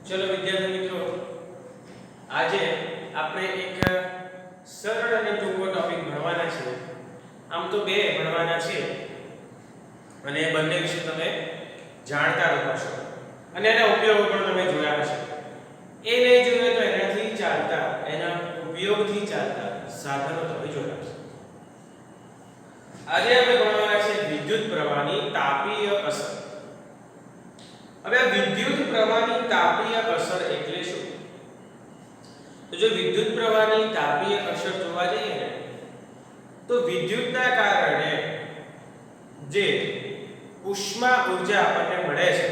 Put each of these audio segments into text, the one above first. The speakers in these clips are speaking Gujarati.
ચલો વિદ્યાર્થી મિત્રો, આજે આપણે એક સરળ અને ટૂંકો ટોપિક ભણવાના છે. આમ તો બે ભણવાના છે અને બંને વિશે તમે જાણતા હશો અને એના ઉપયોગો પણ તમે જોયા હશે. એ નહીં જોયે તો એનાથી ચાલતા, એના ઉપયોગથી ચાલતા સાધનો તમે જોયા હશે. આજે આપણે ભણવાના છે વિદ્યુત પ્રવાહની તાપીય અસર. હવે વિદ્યુત પ્રવાહની તાપીય અસર એટલે શું? તો જો વિદ્યુત પ્રવાહની તાપીય અસર જોવા જઈએ ને તો વિદ્યુતના કારણે જે ઉષ્મા ઉર્જા આપણને મળે છે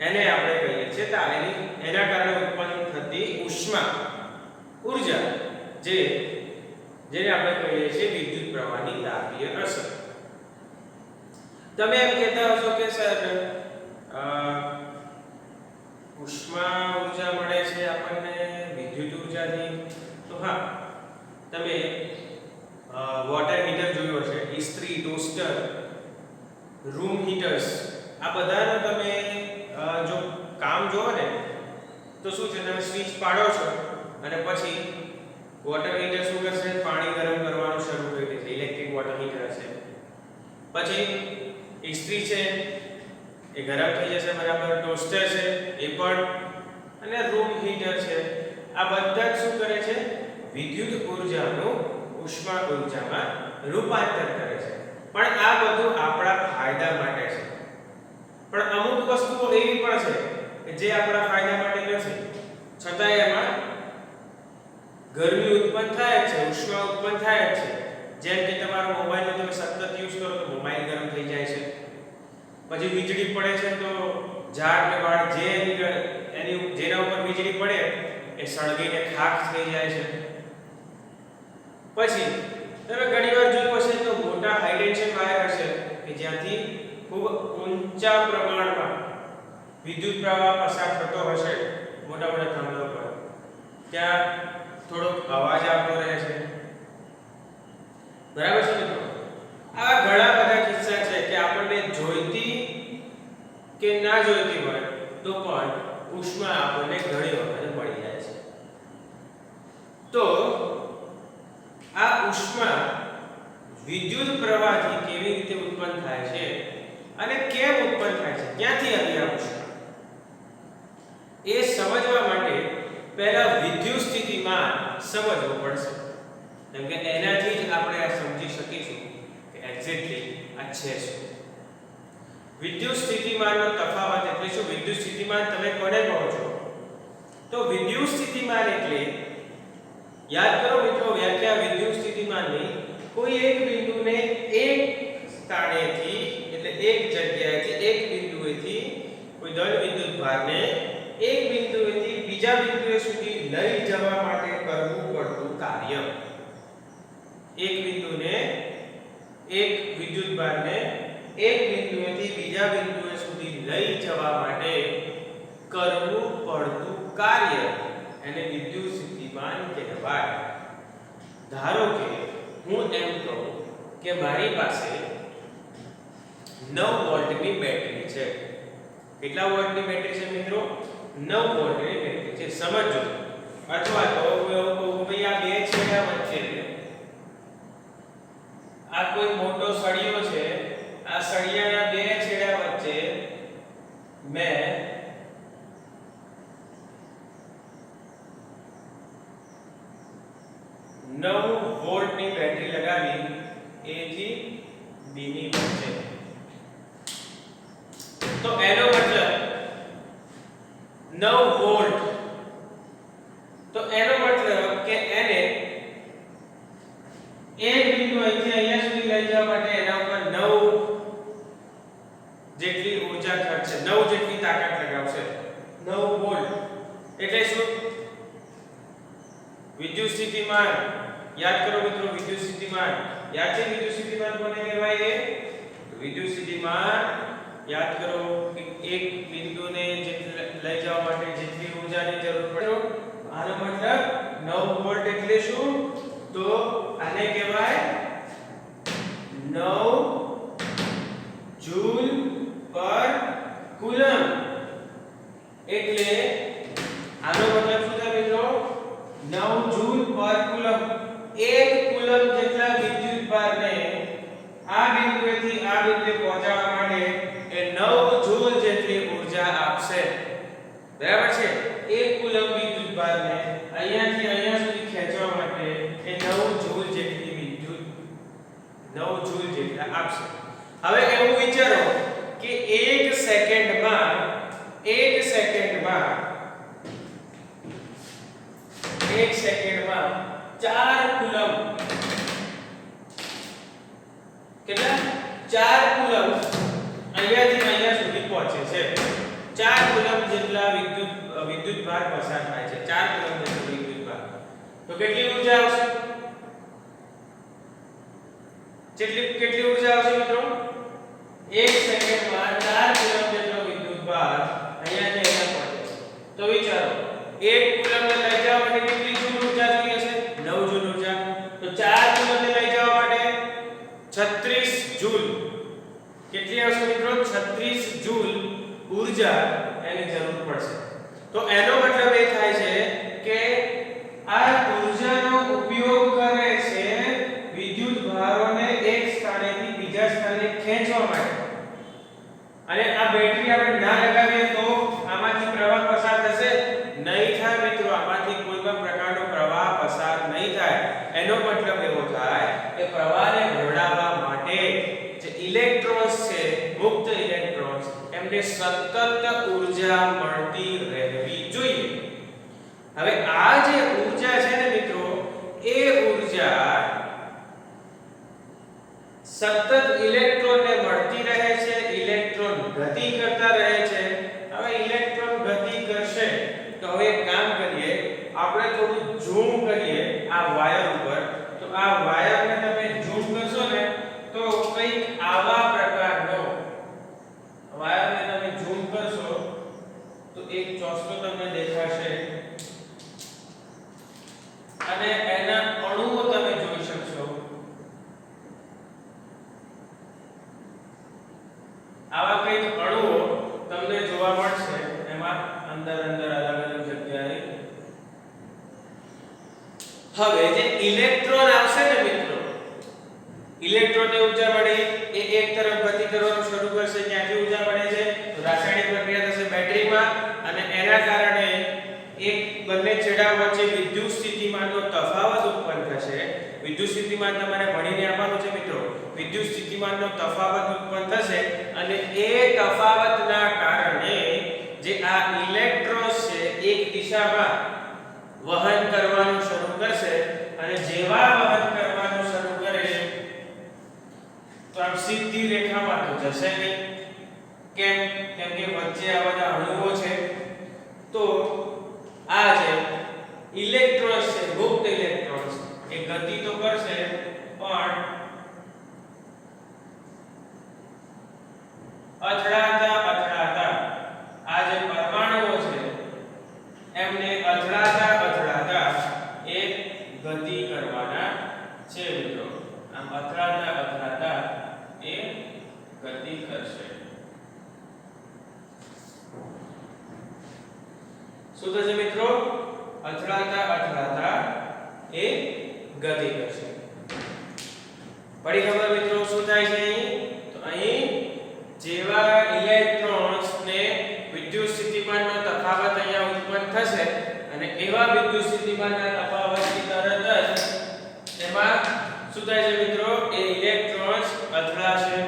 એને આપણે કહીએ છીએ એના કારણે ઉત્પન્ન થતી ઉષ્મા ઉર્જા જેને આપણે કહીએ છીએ વિદ્યુત પ્રવાહની તાપીય અસર. તમે એમ કહેતા હશો કે સર ઉષ્મા ઉર્જા મળે છે આપણને વિદ્યુત ઉર્જાથી. તો હા, તમે વોટર હીટર જોયું હશે, ઇસ્ત્રી, ટોસ્ટર, રૂમ હીટર્સ, આ બધાનો તમે જો કામ જોવો ને તો શું છે, તમે સ્વિચ પાડો છો અને પછી વોટર હીટર શું કરશે, પાણી ગરમ કરવાનું શરૂ કરી દેશે. ઇલેક્ટ્રિક વોટર હીટર હશે. પછી ઇસ્ત્રી છે એ ગરમ થઈ જશે, બરાબર. ટોસ્ટર છે એ પણ, અને રૂમ હીટર છે, આ બધા શું કરે છે, વિદ્યુત ઉર્જાનું ઉષ્મા ઉર્જામાં રૂપાંતર કરે છે. પણ આ બધું આપણા ફાયદા માટે છે. પણ અમુક વસ્તુઓ એવી પણ છે કે જે આપણા ફાયદા માટે નથી, છતાંય એમાં ગરમી ઉત્પન્ન થાય છે, ઉષ્મા ઉત્પન્ન થાય છે. જેમ કે તમારો મોબાઈલનો તમે સતત યુઝ કરો તો મોબાઈલ ગરમ થઈ જાય છે. પછી વીજળી પડે છે તો ઝાડ ને વાળ જેના ઉપર વીજળી પડે એ સળગીને ખાખ થઈ જાય છે. પછી તમે ઘણીવાર જોયું હશે તો મોટા હાઈ ટેન્શન વાયર હશે કે જ્યાંથી ખૂબ ઊંચા પ્રમાણમાં વિદ્યુત પ્રવાહ પસાર થતો હશે મોટા મોટા થાંભલા પર, ત્યાં થોડોક અવાજ આવતો રહે છે, બરાબર છે મિત્રો. આ ઘણા બધા કિસ્સા છે કે આપણને જોઈતી કે ના જોઈતી હોય તો પણ ઉષ્મા આપણને ઘણી વખત મળી જાય છે. તો આ ઉષ્મા વિદ્યુત પ્રવાહથી કેવી રીતે ઉત્પન્ન થાય છે અને કેમ ઉત્પન્ન થાય છે, ક્યાંથી આવી આ ઉષ્મા, એ સમજવા માટે પહેલા વિદ્યુત સ્થિતિમાન સમજવું પડશે. કેમ કે એનાથી જ આપણે આ સમજી શકીશું કે એક્ઝેક્ટલી આ છે શું. વિદ્યુત સ્થિતિમાનનો તફાવત એટલે શું? વિદ્યુત સ્થિતિમાન તમે કોને કહો છો? તો વિદ્યુત સ્થિતિમાન એટલે, યાદ કરો મિત્રો વ્યાખ્યા વિદ્યુત સ્થિતિમાનની, કોઈ એક બિંદુને એક સ્થાનેથી એટલે એક જગ્યાએથી એક બિંદુએથી કોઈ દળ વિદ્યુત ભારને એક બિંદુએથી બીજા બિંદુ સુધી લઈ જવા માટે કરવું પડતું કાર્ય. એક બિંદુને, એક વિદ્યુત ભારને એક બિંદુએથી બીજા બિંદુ સુધી લઈ જવા માટે કરવું પડતું કાર્ય એને વિદ્યુત સ્થિતિમાન કહેવાય. ધારો કે હું એમ કહું કે મારી પાસે 9 વોલ્ટની બેટરી છે. કેટલા વોલ્ટની બેટરી છે મિત્રો? 9 વોલ્ટની બેટરી છે. સમજો. અથવા તો હું એવું કહું ભાઈ આ બે છેડા વચ્ચે આ કોઈ મોટો સળિયો છે, આ સળિયાના બે છેડા વચ્ચે મેં 9 વોલ્ટની બેટરી લગાવી A થી B ની વચ્ચે. તો એનો મતલબ 9 વોલ્ટ, તો એનો મતલબ કે એને એક બિંદુ અહીંથી અહીંયા સુધી લઈ જવા માટે એના ઉપર 9 જેટલી ઊર્જા ખર્ચશે, 9 જેટલી તાકાત લગાવશે. 9 વોલ્ટ એટલે શું? વિદ્યુત સ્થિતિમાન યાદ કરો મિત્રો, વિદ્યુત સ્થિતિમાન યાદ છે? વિદ્યુત સ્થિતિમાન કોને કહેવાય? વિદ્યુત સ્થિતિમાન યાદ કરો કે એક બિંદુને લઈ જવા માટે જેટલી ઊર્જાની જરૂર પડે. આનો મતલબ 9 વોલ્ટ એટલે શું? તો આને કહેવાય 9 જૂલ પર કુલમ. એટલે 1 કુલમ જેટલા વિદ્યુતભારને આ બિંદુએથી આ બિંદુએ પહોંચાડવા માટે એ 9 જૂલ જેટલી ઊર્જા આપશે. બરાબર છે? 1 કુલમ વિદ્યુતભારને અહીંયાથી અહીંયા સુધી ખેંચવા માટે એ 9 જૂલ જેટલી વિદ્યુત 9 જૂલ જેટલા આપશે. હવે એવું વિચારો કે 1 સેકન્ડમાં 1 સેકન્ડમાં 4 કુલમ કેટલા 4 કુલમ અહીંયાથી અહીંયા સુધી પહોંચે છે. 4 કુલમ જેટલા વિદ્યુતભાર પસાર થાય છે. 4 કુલમ જેટલો વિદ્યુતભાર. તો કેટલી ઊર્જા આવશે? કેટલી ઊર્જા આવશે મિત્રો? 1 સેકન્ડમાં 4 કુલમ જેટલો વિદ્યુતભાર અહીંયાથી અહીંયા પહોંચે છે. તો વિચારો 1 કુલમને લઈ જવા માટે કેટલી જૂલ ઊર્જા જોઈએ છે? 9 જૂલ ઊર્જા. તો 4 કુલમને લઈ જવા માટે 36 જૂલ. કેટલી આવશે મિત્રો? 36 જૂલ ઊર્જા એની જરૂર પડશે. તો એનો મતલબ એ થાય છે કે આ ઊર્જાનો ઉપયોગ કરે છે વિદ્યુતભારોને એક સ્થાનેથી બીજા સ્થાને ખેંચવા માટે. અને આ બેટરી આપણે ના લગાવીએ તો આમાંથી પ્રવાહ પસાર થશે નહીં થાય મિત્રો. આમાંથી કોઈ પણ પ્રકારનો પ્રવાહ પસાર નહીં થાય. એનો મતલબ એવો થાય કે પ્રવાહને ઘડાવવા માટે જે ઇલેક્ટ્રોન્સ છે, મુક્ત ઇલેક્ટ્રોન્સ, એમને સતત ઊર્જા મળતી રહેવી જોઈએ. હવે આ જે ઊર્જા છે ને મિત્રો, એ ઊર્જા સતત ઇલેક્ટ્રોનને મળતી રહે છે. ઇલેક્ટ્રોન ગતિ કરતા રહે છે. હવે ઇલેક્ટ્રોન ગતિ કરશે તો હવે એક કામ કરીએ, આપણે થોડું ઝૂમ કરીએ આ વાયર ઉપર. તો આ વાયરને તમે ઝૂમ કરશો ને તો કંઈક આવા પ્રકારનો વાયરને તમે ઝૂમ કરશો તો એક ચોસલો તમને દેખાશે અને એના અણુઓ તમે જોઈ શકશો. આવા કંઈક અણુઓ તમને જોવા મળશે. એમાં અંદર અલગ અલગ જગ્યાએ. હવે જે ઇલેક્ટ્રોન આવશે ને મિત્રો, ઇલેક્ટ્રોનને ઊર્જા મળે એ એક તરફ ગતિ કરવાનું શરૂ કરશે. ક્યાંથી ઊર્જા મળે છે? તો રાસાયણિક પ્રક્રિયા થશે બેટરીમાં અને એના કારણે એક બંને છેડા વચ્ચે વિદ્યુત સ્થિતિમાનનો તફાવત ઉત્પન્ન થશે. વિદ્યુત સ્થિતિમાન તમારે ભણીને આવવાનું છે મિત્રો. વિદ્યુત સ્થિતિમાનનો તફાવત ઉત્પન્ન થશે અને એ તફાવતના કારણે જે આ ઇલેક્ટ્રોન્સ છે એક દિશામાં વહન કરવાનું શરૂ કરશે અને જેવા વહન કરવાનું શરૂ કરે તો આમ સીધી રેખામાં તો જશે નહીં. કેમ કે વચ્ચે આ બધા અણુઓ છે. તો આ જે ઇલેક્ટ્રોન્સ છે, મુક્ત ઇલેક્ટ્રોન્સ, એ ગતિ તો કરશે પણ અથડાતા આ જે પરમાણુઓ છે એમને અથડાતા એ ગતિ કરવાના છે મિત્રો. આમ અથડાતા એ ગતિ કરશે. શું થશે મિત્રો? અથડાતા એ ગતિ કરશે. પડી ખબર મિત્રો શું થાય છે અહીં? તો અહીં જેવા ઇલેક્ટ્રોન્સ ને વિદ્યુત સ્થિતિમાનનો તફાવત અહીંયા ઉત્પન્ન થશે અને એવા વિદ્યુત સ્થિતિમાનના તફાવતની તરત જ એમાં શું થાય છે મિત્રો? એ ઇલેક્ટ્રોન્સ અથડાશે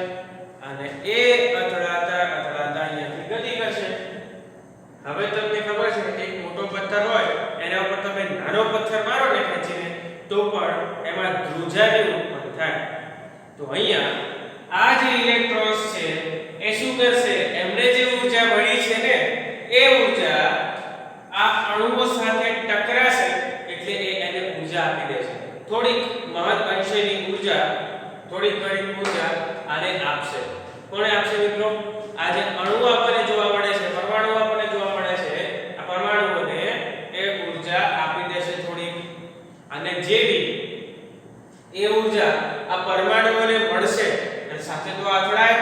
અને એ અથડાતા અહીંયાથી ગતિ કરશે. હવે તમને ખબર છે કે એક મોટો પથ્થર હોય એના ઉપર તમે નાનો પથ્થર મારો ને ખેંચીને તો પણ એમાં ધ્રુજારી ઉત્પન્ન થાય. તો અહીંયા આ જે ઇલેક્ટ્રોન્સ છે એ શું કરશે? એમને જે ઊર્જા મળી છે ને એ ઊર્જા આ અણુઓ સાથે ટકરાશે એટલે એ એને ઊર્જા આપી દેશે. થોડીક મહદ અંશની ઊર્જા, થોડીક ઘણી ઊર્જા આને આપશે. કોણે આપશે મિત્રો? આ જે અણુઓ આપણને જોવા મળે છે, પરમાણુઓ આપણને જોવા મળે છે, આ પરમાણુઓને એ ઊર્જા આપી દેશે થોડીક. અને જેવી એ ઊર્જા આ પરમાણુઓને મળશે અને સાથે તો અથડાય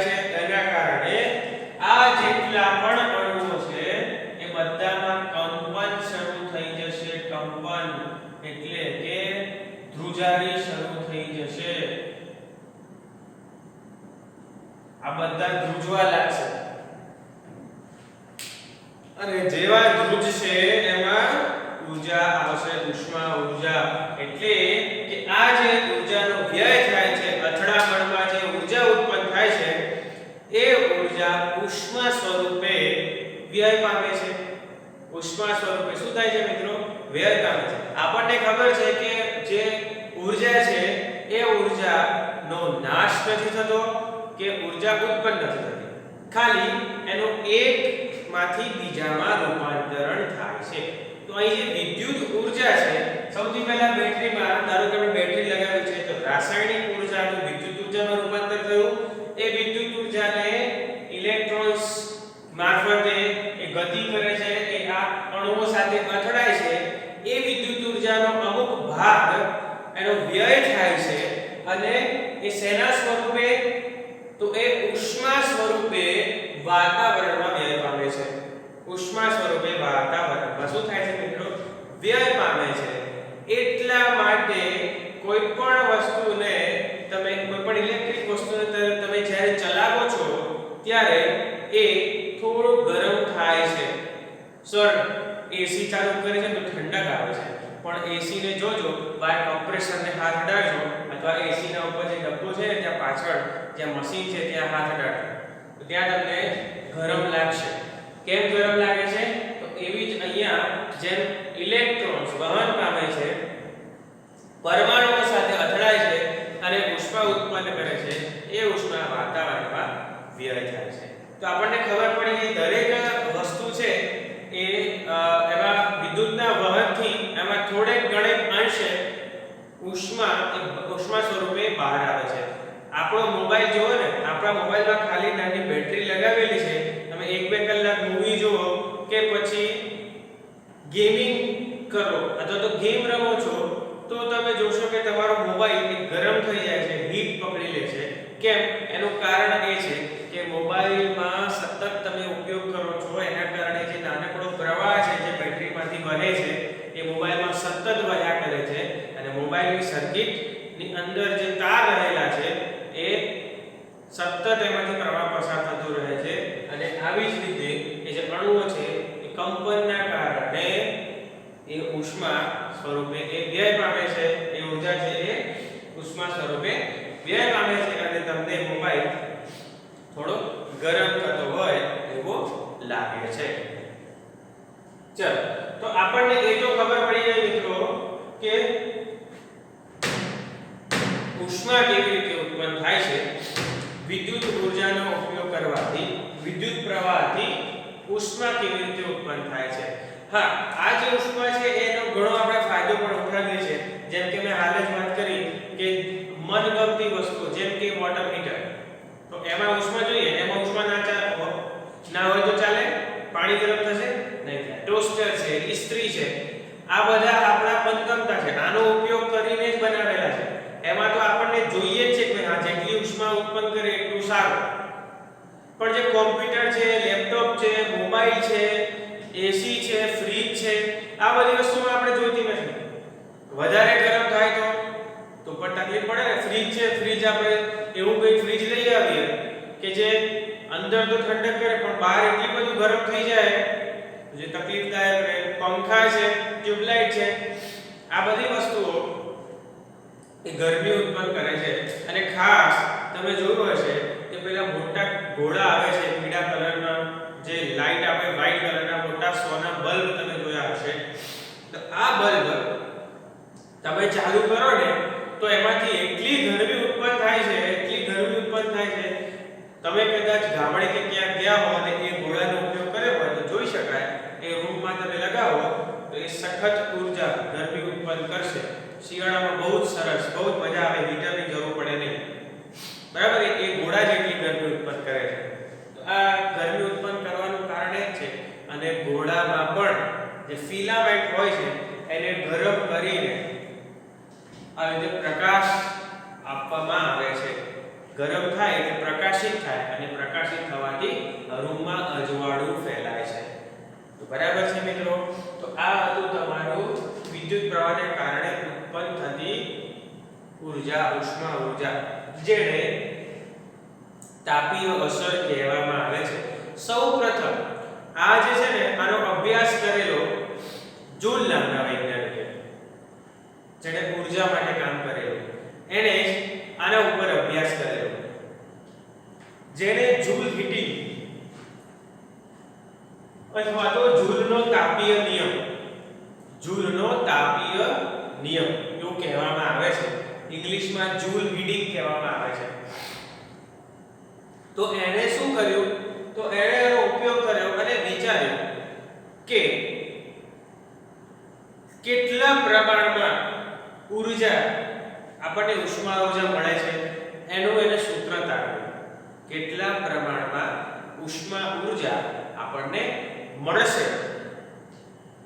છે તેના કારણે આ જેટલા પણ અણુઓ છે એ બધામાં કંપન શરૂ થઈ જશે. કંપન એટલે કે ધ્રુજારી શરૂ થઈ જશે. આ બધા ધ્રુજવા લાગશે અને જેવા ધ્રુજશે એમાં ઊર્જા આવશે, ઉષ્મા ઊર્જા. એટલે કે આ જે ઊર્જાનો વ્યય થાય છે, અથડામણમાં જે ઊર્જા ઉત્પન્ન થાય છે એ ઊર્જા ઉષ્મા સ્વરૂપે વ્યય પામે છે. ઉષ્મા સ્વરૂપે શું થાય છે મિત્રો? વ્યય પામે છે. આપણને ખબર છે કે જે ઊર્જા છે એ ઊર્જાનો નાશ નથી થતો કે ઊર્જા ઉત્પન્ન નથી થતી, ખાલી એનો એક માંથી બીજામાં રૂપાંતરણ થાય છે. તો અહીં જે વિદ્યુત ઊર્જા છે, સૌથી પહેલા બેટરીમાં ધારો કે આપણે બેટરી લગાવી છે તો રાસાયણિક ઊર્જાનું વિદ્યુત ઊર્જામાં રૂપાંતર થયું. એ વિદ્યુત ઊર્જાને ઇલેક્ટ્રોન્સ મારફતે એ ગતિ કરે છે, એ આ અણુઓ સાથે અથડાય છે. એ વિદ્યુત ઊર્જાનો અમુક ભાગ એનો વ્યય થાય છે અને એ શેના સ્વરૂપે? તો એ ઉષ્મા સ્વરૂપે વાતાવરણમાં વ્યય પામે છે. ઉષ્મા સ્વરૂપે વાતાવરણમાં શું થાય છે મિત્રો? વ્યય પામે છે. એટલા માટે કોઈ પણ વસ્તુને તમે કોઈ પણ ઇલેક્ટ્રિક વસ્તુને તમે જ્યારે ચલાવો છો ત્યારે એ થોડું ગરમ થાય છે. સર એસી ચાલુ કરી છે તો ઠંડક આવે છે, પણ એસી ને જોજો બહાર કમ્પ્રેસરને હાથ અડાડજો અથવા એસી ના ઉપર જે ડબ્બો છે ને ત્યાં પાછળ જ્યાં મશીન છે ત્યાં હાથ અડાડજો તો ત્યાં તમને ગરમ લાગશે. કેમ ગરમ લાગે છે? તો એવી જ અહીંયા જેમ ઇલેક્ટ્રોન્સ વહન પામે છે, પરમાણુઓ સાથે અથડાય છે અને ઉષ્મા ઉત્પન્ન કરે છે, એ ઉષ્મા વાતાવરણમાં વ્યય થાય છે. તો આપણને ખબર પડી કે દરેક વસ્તુ છે એ એમાં વિદ્યુતના વહનથી એમાં થોડેક ગણિત અંશે ઉષ્મા સ્વરૂપે બહાર આવે છે. આપણો મોબાઈલ જોવો ને, આપણા મોબાઈલમાં ખાલી નાની બેટરી લગાવેલી છે, તમે 1-2 કલાક મૂવી જુઓ કે પછી ગેમિંગ કરો અથવા તો ગેમ રમો છો તો તમે જોશો કે તમારો મોબાઈલ ગરમ થઈ જાય છે, હીટ પકડી લે છે. કેમ? એનું કારણ એ છે કે મોબાઈલમાં સતત તમે ઉપયોગ કરો છો, એના કારણે જે નાનકડો પ્રવાહ છે જે બેટરીમાંથી વહે છે એ મોબાઈલમાં સતત વહ્યા કરે છે અને મોબાઈલની સર્કિટની અંદર જે તાર રહેલા છે એ સતત એમાંથી પ્રવાહ પસાર થતો રહે છે અને આવી જ રીતે એ જે અણુઓ છે એ કંપનના કારણે એ ઉષ્મા સ્વરૂપે એ વ્યય પામે છે. એ ઊર્જા છે એ ઉષ્મા સ્વરૂપે વ્યય પામે છે અને તમને મોબાઈલ થોડો ગરમ થતો હોય એવો લાગે છે. ચલો, તો આપણને એ તો ખબર પડી ગઈ મિત્રો કે ઉષ્મા કેવી રીતે ઉત્પન્ન થાય છે. વિદ્યુત ઊર્જાનો ઉપયોગ કરવાથી, વિદ્યુત પ્રવાહથી ઉષ્મા કેવી રીતે ઉત્પન્ન થાય છે. હા, આ જે ઉષ્મા છે એનો ઘણો આપણે ફાયદો પણ ઉઠાવીએ છીએ. જેમ કે મેં હાલ જ વાત કરી કે મનગમતી વસ્તુ જેમ કે વોટર હીટર, તો એમાં ઉષ્મા જોઈએ, એમાં ઉષ્મા ના હોય તો ચાલે? પાણી ગરમ થશે? નહીં થાય. ટોસ્ટર છે, ઇસ્ત્રી છે, આ બધા આપણા મનગમતા છે, આનો ઉપયોગ કરીને જ બનાવેલા છે. એમાં તો આપણને જોઈએ જ છે કે હા જેટલી ઉષ્મા ઉત્પન્ન કરે એટલું સારું. પણ જે કોમ્પ્યુટર છે, લેપટોપ છે, મોબાઈલ છે, એસી છે, ફ્રીજ છે, આ બધી વસ્તુમાં આપણે જોઈતી નથી. વધારે ગરમ થાય તો પણ તકલીફ પડે ને. ફ્રીજ છે, ફ્રીજ આપણે એવું કોઈ ફ્રીજ લઈ આવીએ કે જે અંદર તો ઠંડક કરે પણ બહાર એટલી બધું ગરમ થઈ જાય જે તકલીફદાયક રહે. પંખા છે, ટ્યુબલાઇટ છે, આ બધી વસ્તુઓ એ ગરમી ઉત્પન્ન કરે છે. અને ખાસ તમે જોયું હશે કે પેલા મોટા ઘોડા આવે છે પીળા કલરના, જે લાઈટ આપે વ્હાઈટ કલરના મોટા સોના બલ્બ તમે જોયા હશે. તો આ બલ્બ તમે ચાલુ કરો ને તો એમાંથી એટલી ગરમી ઉત્પન્ન થાય છે, એટલી ગરમી ઉત્પન્ન થાય છે. તમે કદાચ ગામડે કે ક્યાં ગયા હો અને એ ઘોડાનો ઉપયોગ કર્યો હોય તો જોઈ શકાય એ રૂમમાં તમે લગાવો તો એ સખત ઊર્જા ગરમી ઉત્પન્ન કરશે. શિયાળામાં બહુ જ સરસ, બહુ જ મજા આવે, હીટરની જરૂર પડે નહીં. બરાબર? એ ઘોડા જેટલી ગરમી ઉત્પન્ન કરે છે. તો આ ગરમી ઉત્પન્ન કરવાનું કારણ એ છે. અને ઘોડામાં પણ જે ફિલામેન્ટ હોય છે એને ગરમ કરીને આવી રીતે પ્રકાશ આપવામાં આવે છે. ગરમ થાય એટલે પ્રકાશિત થાય અને પ્રકાશિત થવાથી રૂમમાં અજવાળું ફેલાય છે. તો બરાબર છે મિત્રો? તો આ હતું તમારું વિદ્યુત પ્રવાહને કારણે ઉત્પન્ન થતી ઉર્જા ઉષ્મા ઉર્જા જેને તાપીય અસર કહેવામાં આવે છે. સૌપ્રથમ આ જે છે ને આનો અભ્યાસ કરેલો જૂલ નામના વૈજ્ઞાનિકે જેને ઉર્જા માટે કામ કરેલું એને જ આના ઉપર અભ્યાસ કરેલો જેને જૂલ હીટિંગ અથવા તો જૂલનો તાપીય નિયમ એવું કહેવામાં આવે છે. ઇંગ્લિશમાં જૂલ હીટિંગ કહેવામાં આવે છે. તો એણે શું કર્યું તો એણે એનો ઉપયોગ કર્યો અને વિચાર્યું કે કેટલા પ્રમાણમાં ઊર્જા આપણને ઉષ્મા ઉર્જા મળે છે એનું એને સૂત્ર તારવ્યું. કેટલા પ્રમાણમાં ઉષ્મા ઉર્જા આપણને મળશે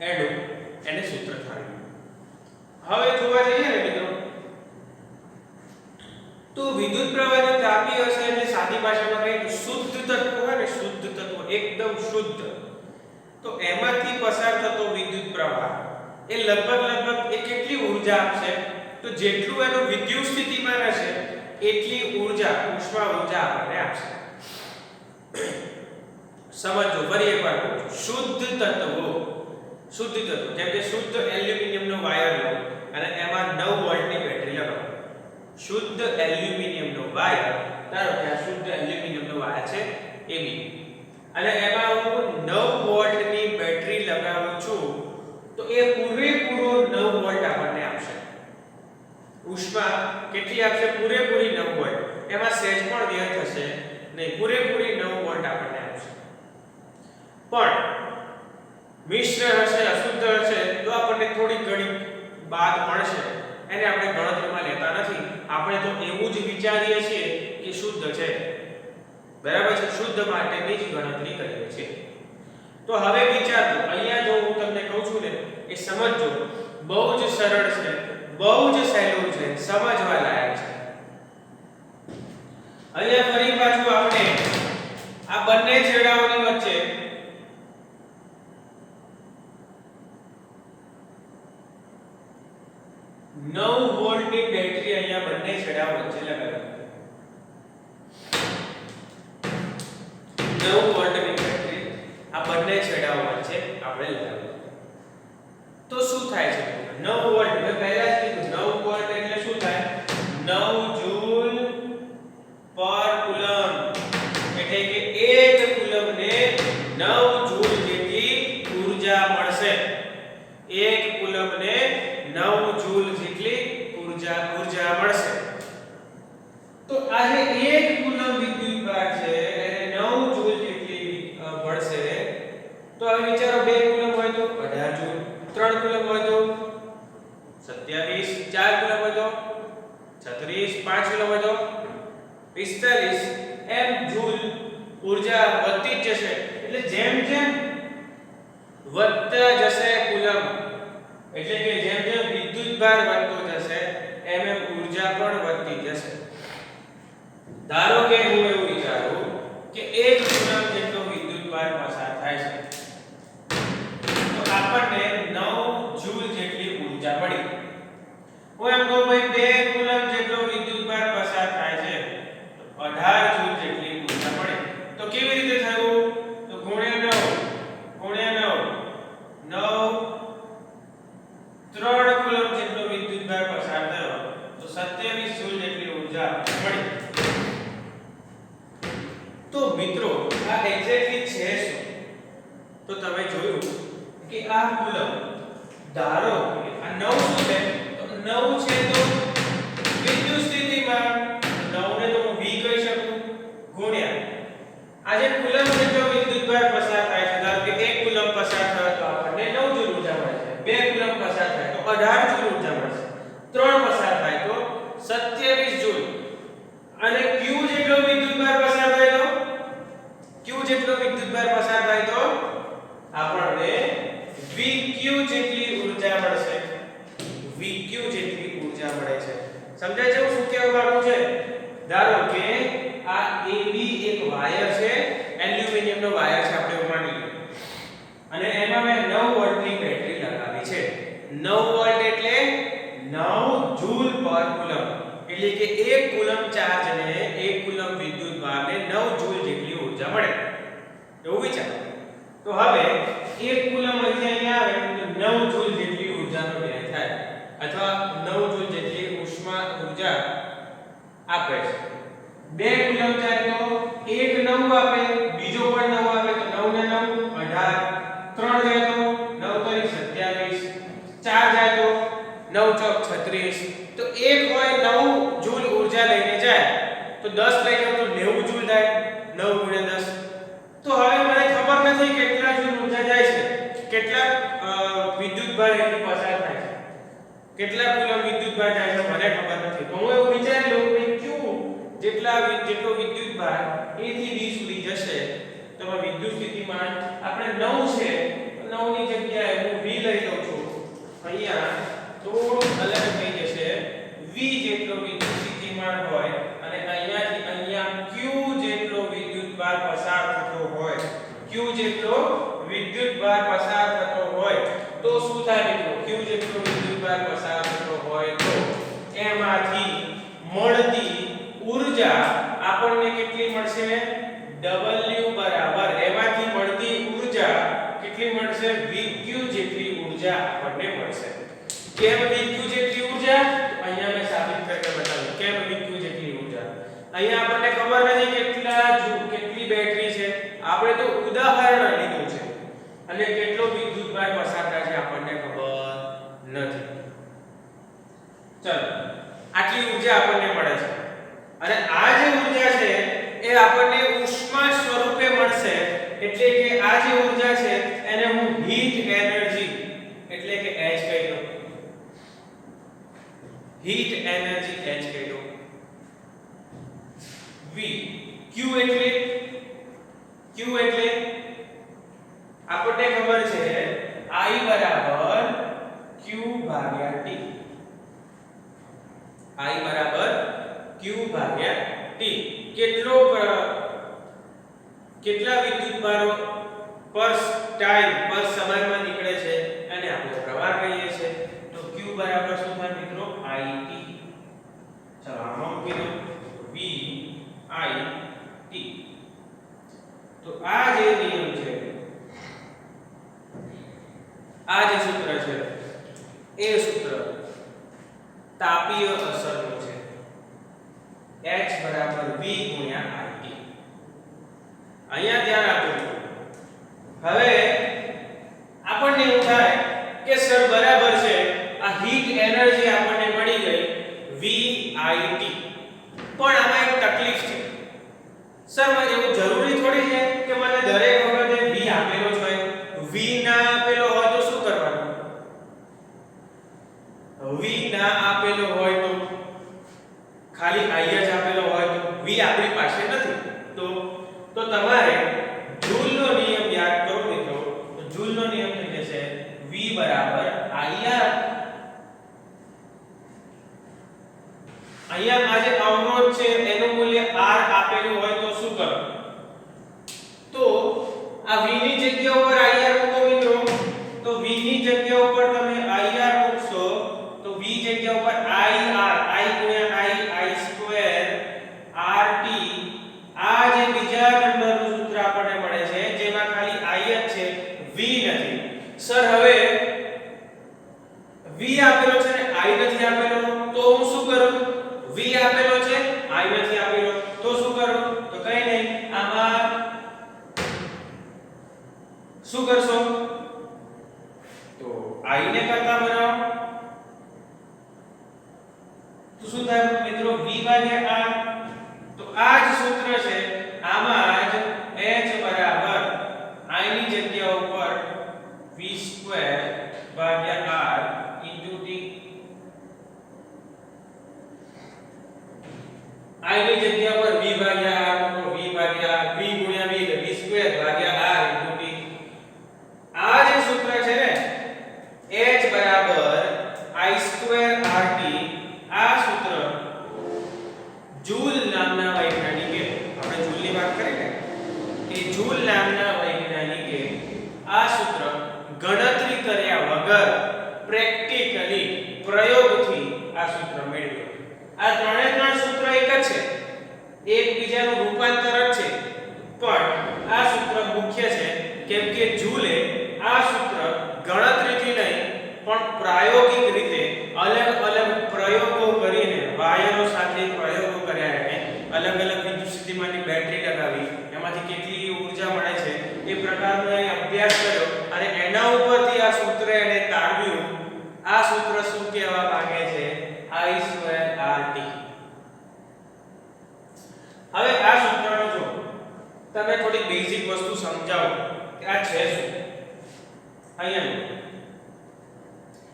એનું એને સૂત્ર તારવ્યું. હવે જોવા જઈએ ને મિત્રો તો વિદ્યુત પ્રવાહની તાપીય અસર એટલે સાદી ભાષામાં કહીએ તો શુદ્ધ તત્વ હોય ને શુદ્ધ તત્વ એકદમ શુદ્ધ તો એમાંથી પસાર થતો વિદ્યુત પ્રવાહ એ લગભગ એ કેટલી ઊર્જા આપશે તો જેટલું એનું વિદ્યુત સ્થિતિમાન હશે એટલી ઊર્જા ઉષ્મા ઉર્જા આપણને આપશે. સમજો ફરી એકવાર શુદ્ધ તત્વો જેમ કે શુદ્ધ એલ્યુમિનિયમનો વાયર લો અને એમાં 9 વોલ્ટની બેટરી લગાવો. શુદ્ધ એલ્યુમિનિયમનો વાયર ધારો કે આ શુદ્ધ એલ્યુમિનિયમનો વાયર છે એબી અને એમાં હું 9 વોલ્ટની બેટરી લગાવું છું તો એ પૂરેપૂરો 9 વોલ્ટ આપણને આપશે. ઉષ્મા કેટલી આપશે પૂરેપૂરી 9 વોલ્ટ એમાં સહેજ પણ વ્યય થશે નહીં પૂરેપૂરી 9 વોલ્ટ આપણને આપશે. પણ મિશ્ર હશે અશુદ્ધ હશે તો આપણને થોડી ઘણી બાદ મળશે એને આપણે ગણતરીમાં લેતા નથી. આપણે તો એવું જ વિચારીએ છીએ કે શુદ્ધ છે બરાબર છે શુદ્ધ માટેની જ ગણતરી કરીએ છીએ. તો હવે વિચારો અહીંયા જો હું તમને કહું છું ને એ સમજજો બહુ જ સરળ છે બહુ જ સહેલું છે સમજવા લાયક છે. અહીંયા ફરી પાછું આપણે આ બંને છેડાઓની વચ્ચે નવ વોલ્ટની બેટરી અહીંયા બંને છેડા વચ્ચે લગાવી 9 વોલ્ટની બેટરી આ બંને છેડાઓ વચ્ચે આપણે લગાવી તો શું થાય છે 9 વોલ્ટ મેં પહેલા જ કીધું 9 વોલ્ટ એટલે શું થાય 9 જૂલ પર કુલમ એટલે કે 1 કુલમને 9 જૂલ જેટલી ઊર્જા મળશે. 1 કુલમને 9 જૂલ જેટલી ઊર્જા મળશે. તો આ જે 1 કુલમ વિદ્યુતભાર છે એને 9 જૂલ જેટલી મળશે. તો હવે વિચારો 2 કુલમ હોય તો 18 જૂલ 3 કુલમ હોય તો 27 4 કુલમ હોય તો 36 5 કુલમ હોય તો 45 એમ જૂલ ઊર્જા વધતી જ જશે. એટલે જેમ વધતા જશે કુલમ એટલે કે જેમ વિદ્યુતભાર વધતો જશે એમ ઊર્જા પણ વધતી જશે. ધારો કે હું એવું વિચારું કે 1 કુલમ જેટલો વિદ્યુતભાર પસાર થાય છે તો આપણને 9 જૂલ જેટલી ઊર્જા મળી. હું એમ કહું ભાઈ 2 કુલમ જેટલો વિદ્યુતભાર પસાર થાય છે તો 18 જૂલ જેટલી ઊર્જા મળે. તો કેવી રીતે થયું તો ગુણ્યા 9 3 કુલમ જેટલો વિદ્યુતભાર પસાર થયો તો 27 જૂલ જેટલી ઊર્જા મળી. તો મિત્રો આ એક્ઝેક્ટલી છે શું તો તમે જોયું કે આ કુલમ ધારો કે આ 9 શું છે તો 9 છે તો વિદ્યુત સ્થિતિમાં 9 ને તો હું v કહી શકું ગુણ્યા આ જે કુલમ જેટલો વિદ્યુતભાર પસાર થાય છે ધારો કે 1 કુલમ પસાર થયો તો આપણને 9 જૂલ ઊર્જા મળે છે. 2 કુલમ પસાર થાય તો 18 જૂલ ઊર્જા મળશે. 3 પસાર થાય તો 27 જૂલ અને q જેટલો વિદ્યુતભાર પસાર થાય તો આપણને vq જેટલી ઊર્જા મળશે. vq જેટલી ઊર્જા મળે છે. સમજાય છે હું શું કહેવા માંગુ છે? ધારો કે આ AB એક વાયર છે એલ્યુમિનિયમનો વાયર છે આપણે માની લઈએ અને એમાં મેં 9 વોલ્ટની બેટરી લગાવી છે. 9 વોલ્ટ એટલે 9 જૂલ પર કુલમ એટલે કે 1 કુલમ ચાર્જને 1 કુલમ વિદ્યુત ભારને 9 જૂલ જેટલી ઊર્જા મળે એવું વિચારો. તો હવે 1 કુલમ અહીંયા આવે તો 9 જૂલ જેટલી ઊર્જાનો વ્યય થાય અથવા 9 જૂલ જેટલી ઉષ્મા ઊર્જા આપે છે. 2 કુલમ ચાર્જ તો 1 9 આપે, બીજો પણ 9 આપે તો 9 ને 9 18, 3 જાય તો 9 તરી 27, 4 જાય તો 9 ચોક 36. તો 1 હોય 9 જૂલ ઊર્જા લઈને જાય તો 10 લઈ જાવ તો 90 જૂલ થાય, 9 * 10. તો હવે મને ખબર નથી કેટલા જૂલ ઊર્જા જાય છે, કેટલા વિદ્યુત ભાર એની પસાર થાય છે, કેટલા કુલમ વિદ્યુત ભાર જાય છે મને ખબર નથી. તો હું એવું વિચારી લઉં કે Q જેટલો વિદ્યુત ભાર A થી B સુધી જશે તો વિદ્યુત સ્થિતિમાન આપણે 9 છે, 9 ની જગ્યાએ હું V લઈ લઉં છું. અહીંયા થોડું અલગ થઈ જશે, V જેટલો વિદ્યુત સ્થિતિમાન હોય અને અહીંયાથી અહીંયા Q જેટલો વિદ્યુત ભાર પસાર થતો હોય, Q જેટલો વિદ્યુત ભાર પસાર થતો હોય તો શું થાય મિત્રો? Q જેટલો વિદ્યુત ભાર પસાર થતો હોય તો એમાંથી મળતી ઊર્જા આપણને કેટલી મળશે? W બરાબર એમાંથી મળતી ઊર્જા કેટલી મળશે? VQ જેટલી ઊર્જા આપણને મળશે. કેમ VQ જેટલી ઊર્જા? તો અહીંયા મેં સાબિત કરીને બતાવ્યું કેમ VQ જેટલી ઊર્જા. અહીંયા આપણને ખબર નથી કેટલી બેટરી છે, આપણે તો ઉદાહરણ લીધું છે અને કેટલો વિદ્યુત ભાર પસાર થાય છે આપણને ખબર નથી. ચલો આટલી ઊર્જા આપણને મળે છે અને આ જે ઊર્જા છે એ આપણને ઉષ્મા સ્વરૂપે મળશે. એટલે કે આ જે ઊર્જા છે એને હું હીટ એનર્જી એટલે કે H કહી દઉં. હીટ એનર્જી H કહી દઉં. V Q એટલે આપણને ખબર છે I બરાબર Q ભાગ્યા T. I બરાબર Q ભાગ્યા T. કેટલા વિદ્યુત ભારો પર ટાઈમ પર સમયમાં નીકળે છે અને આપણે પ્રવાહ કહીએ છીએ. તો Q બરાબર શું થાય મિત્રો? IT. ચલો આમાં મૂકી દો V I T. તો આ જે નિયમ છે, આ જે સૂત્ર છે એ સૂત્ર તાપીય અસરનું છે. H બરાબર V ગુણ્યા IT. અહીંયા ધ્યાન આપજો. હવે આપણને એવું થાય કે સર બરાબર છે, આ હીટ એનર્જી આપણને મળી ગઈ VIT, પણ આમાં એક તકલીફ છે. સર મને એવું જરૂરી થોડી છે કે મને દરેક વખતે V આપેલો જ હોય. V ના આપેલો હોય તો શું કરવાનું? V ના આપેલો હોય તો ખાલી I જ આપેલો હોય તો V આપણી પાસે નથી તો તમારે જૂલનો નિયમ યાદ કરો મિત્રો. તો જૂલનો નિયમ થઈ જશે V બરાબર IR. અહીંયા આ જે અવરોધ છે એનું મૂલ્ય R આપેલું હોય તો શું કરો? તો આ V ની જગ્યા ઉપર IR મૂકો મિત્રો. તો V ની જગ્યા ઉપર તમે IR મૂકશો તો V જગ્યા ઉપર IR, I ગુણ્યા I સ્ક્વેર RT. આ જે બીજા નંબરનું સૂત્ર આપણને મળે છે જેમાં ખાલી I જ છે, V નથી. સર હવે V આપેલો છે ને I નથી આપેલો તો હું શું કરું? V આપેલો છે, I નથી આપેલો તો શું કરું? તો કઈ નહીં, આમાં શું કરશો? તો I ને કરતા બનાવો તો શું થાય મિત્રો? V ભાગ્યા R. તો આ જ સૂત્ર છે, આમાં જ H બરાબર I ની જગ્યા ઉપર V સ્ક્વેર ભાગ્યા R ઇન્ટુ T. I ની જગ્યા પર V ભાગ્યા R મૂકો, V ભાગ્યા V ગુણ્યા V એટલે V સ્ક્વેર ભાગ્યા R ઇન્ટુ T. આ જે સૂત્ર છે ને H બરાબર I સ્ક્વેર RT, આ સૂત્ર જૂલ નામના વૈજ્ઞાનિકે, આપણે જૂલની વાત કરી ને, એ જૂલ નામના વૈજ્ઞાનિકે આ સૂત્ર ગણતરી કર્યા વગર પ્રેક્ટિકલી પ્રયોગથી આ સૂત્ર મેળવ્યું. આ ત્રણેય એકબીજાનું રૂપાંતર જ છે, પણ આ સૂત્ર મુખ્ય છે કેમ કે જૂલે આ સૂત્ર ગણતરીથી નહીં પણ પ્રાયોગિક રીતે અલગ અલગ પ્રયોગો કરીને વાયરો સાથે પ્રયોગો કર્યા એને અલગ અલગ વિદ્યુત સ્થિતિમાનની બેટરી લગાવી એમાંથી કેટલી ઊર્જા મળે છે એ પ્રકારનો એ અભ્યાસ કર્યો અને એના ઉપરથી આ સૂત્ર એને તારવ્યું. આ સૂત્ર શું કહેવા માંગે છે? I2RT. હવે આ સૂત્રનો જો તમે થોડી બેઝિક વસ્તુ સમજાવો કે આ છે શું. અહીંયા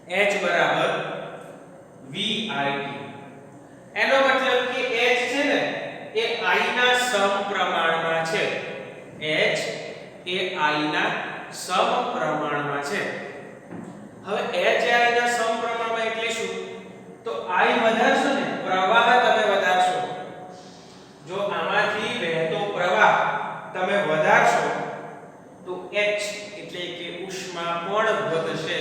H બરાબર VIT. એનો મતલબ કે H છે ને એ I ના સમપ્રમાણમાં છે. H એ I ના સમપ્રમાણમાં છે. હવે H એ I ના સમપ્રમાણમાં એટલે શું? તો I વધારશો ને પ્રવાહ તમે વધારશો. જો આમાંથી વહેતો પ્રવાહ તમે વધારશો તો H એટલે કે ઉષ્મા પણ વધશે.